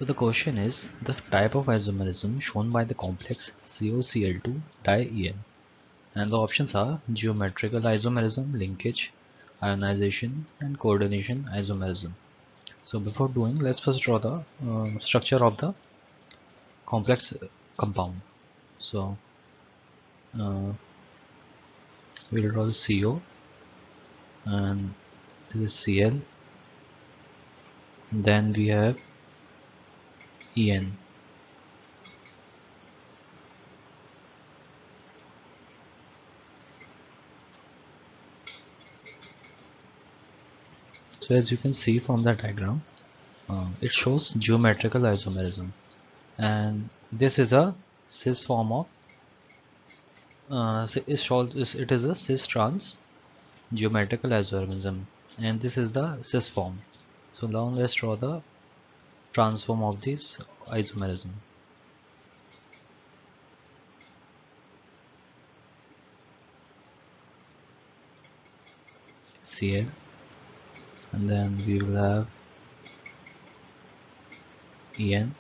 So the question is the type of isomerism shown by the complex COCl2 di-En, and the options are geometrical isomerism, linkage, ionization, and coordination isomerism. So before doing, let's first draw the structure of the complex compound. So uh, we'll draw the CO, and this is Cl, and then we have En. So as you can see from the diagram, it shows geometrical isomerism, and this is a cis form of it is a cis trans geometrical isomerism, and this is the cis form. So now let's draw the transform of this isomerism. Cl, and then we will have En,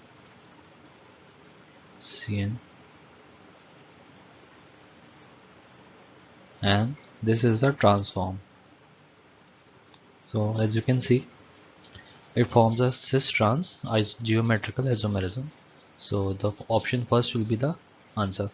Cn, and this is the transform. So as you can see, it forms a cis trans geometrical isomerism. So the option first will be the answer.